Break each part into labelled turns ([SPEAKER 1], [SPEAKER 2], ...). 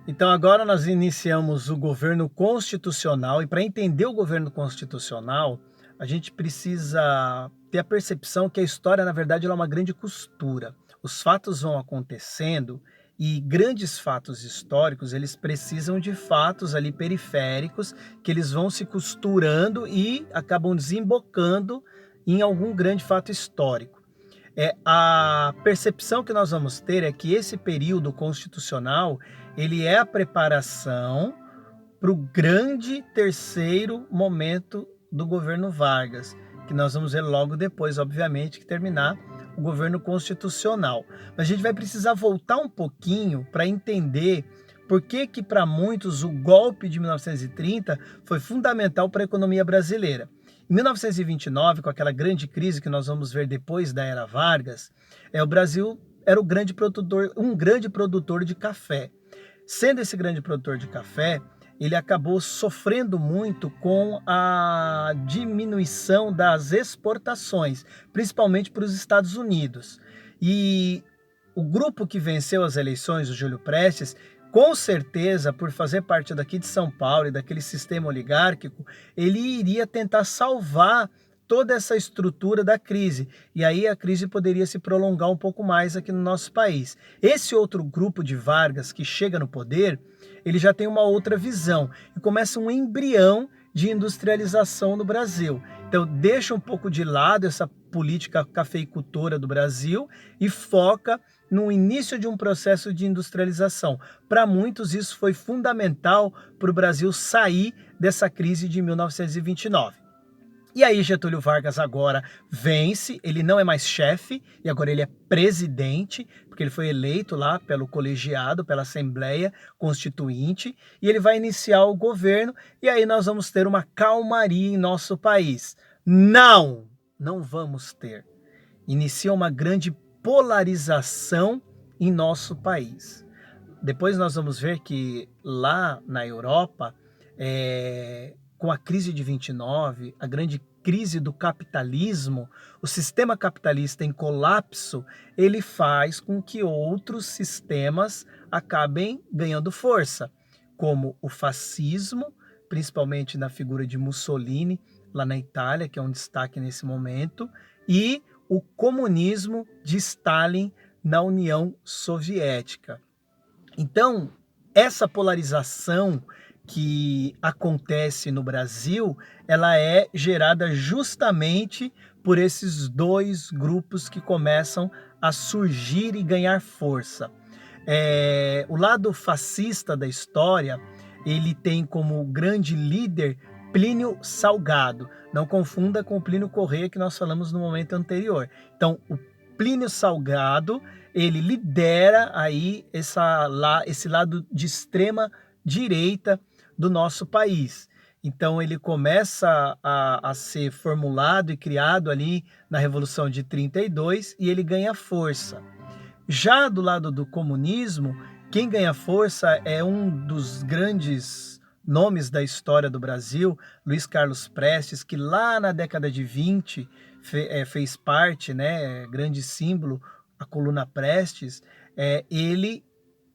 [SPEAKER 1] Então agora nós iniciamos o governo constitucional e para entender o governo constitucional, a gente precisa ter a percepção que a história, na verdade, ela é uma grande costura. Os fatos vão acontecendo e grandes fatos históricos, eles precisam de fatos ali periféricos que eles vão se costurando e acabam desembocando em algum grande fato histórico. A percepção que nós vamos ter é que esse período constitucional, ele é a preparação para o grande terceiro momento do governo Vargas, que nós vamos ver logo depois, obviamente, que terminar o governo constitucional. Mas a gente vai precisar voltar um pouquinho para entender por que que para muitos o golpe de 1930 foi fundamental para a economia brasileira. Em 1929, com aquela grande crise que nós vamos ver depois da era Vargas, o Brasil era um grande produtor de café. Sendo esse grande produtor de café, ele acabou sofrendo muito com a diminuição das exportações, principalmente para os Estados Unidos. E o grupo que venceu as eleições, o Júlio Prestes, com certeza, por fazer parte daqui de São Paulo e daquele sistema oligárquico, ele iria tentar salvar toda essa estrutura da crise. E aí a crise poderia se prolongar um pouco mais aqui no nosso país. Esse outro grupo de Vargas que chega no poder, ele já tem uma outra visão e começa um embrião de industrialização no Brasil. Então deixa um pouco de lado essa política cafeicultora do Brasil e foca no início de um processo de industrialização. Para muitos isso foi fundamental para o Brasil sair dessa crise de 1929. E aí Getúlio Vargas agora vence, ele não é mais chefe, e agora ele é presidente, porque ele foi eleito lá pelo colegiado, pela Assembleia Constituinte, e ele vai iniciar o governo, e aí nós vamos ter uma calmaria em nosso país. Não, não vamos ter. Inicia uma grande polarização em nosso país. Depois nós vamos ver que lá na Europa, com a crise de 29, a grande crise do capitalismo, o sistema capitalista em colapso, ele faz com que outros sistemas acabem ganhando força, como o fascismo, principalmente na figura de Mussolini, lá na Itália, que é um destaque nesse momento, e o comunismo de Stalin na União Soviética. Então, essa polarização que acontece no Brasil, ela é gerada justamente por esses dois grupos que começam a surgir e ganhar força. O lado fascista da história, ele tem como grande líder Plínio Salgado. Não confunda com o Plínio Corrêa que nós falamos no momento anterior. Então, o Plínio Salgado, ele lidera aí esse lado de extrema direita do nosso país. Então ele começa a ser formulado e criado ali na Revolução de 32 e ele ganha força. Já do lado do comunismo, quem ganha força é um dos grandes nomes da história do Brasil, Luiz Carlos Prestes, que lá na década de 20 fez parte, né, grande símbolo, a coluna Prestes, ele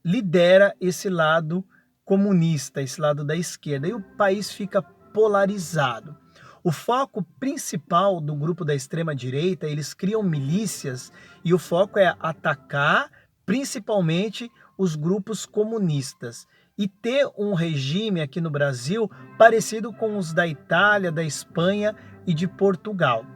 [SPEAKER 1] lidera esse lado comunista, esse lado da esquerda, e o país fica polarizado. O foco principal do grupo da extrema-direita, eles criam milícias e o foco é atacar principalmente os grupos comunistas e ter um regime aqui no Brasil parecido com os da Itália, da Espanha e de Portugal.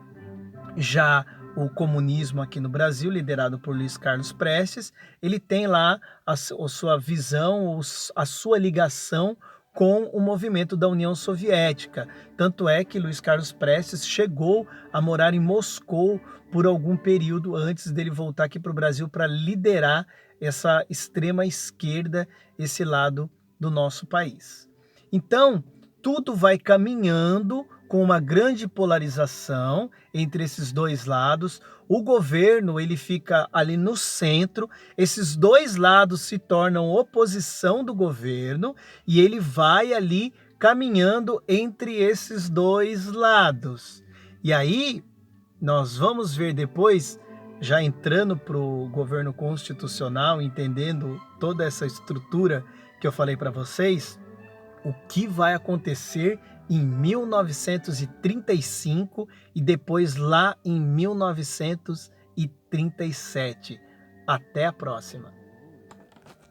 [SPEAKER 1] Já o comunismo aqui no Brasil, liderado por Luiz Carlos Prestes, ele tem lá a sua visão, a sua ligação com o movimento da União Soviética. Tanto é que Luiz Carlos Prestes chegou a morar em Moscou por algum período antes dele voltar aqui para o Brasil para liderar essa extrema esquerda, esse lado do nosso país. Então, tudo vai caminhando com uma grande polarização entre esses dois lados. O governo ele fica ali no centro, esses dois lados se tornam oposição do governo e ele vai ali caminhando entre esses dois lados. E aí nós vamos ver depois, já entrando para o governo constitucional, entendendo toda essa estrutura que eu falei para vocês, o que vai acontecer em 1935 e depois lá em 1937. Até a próxima!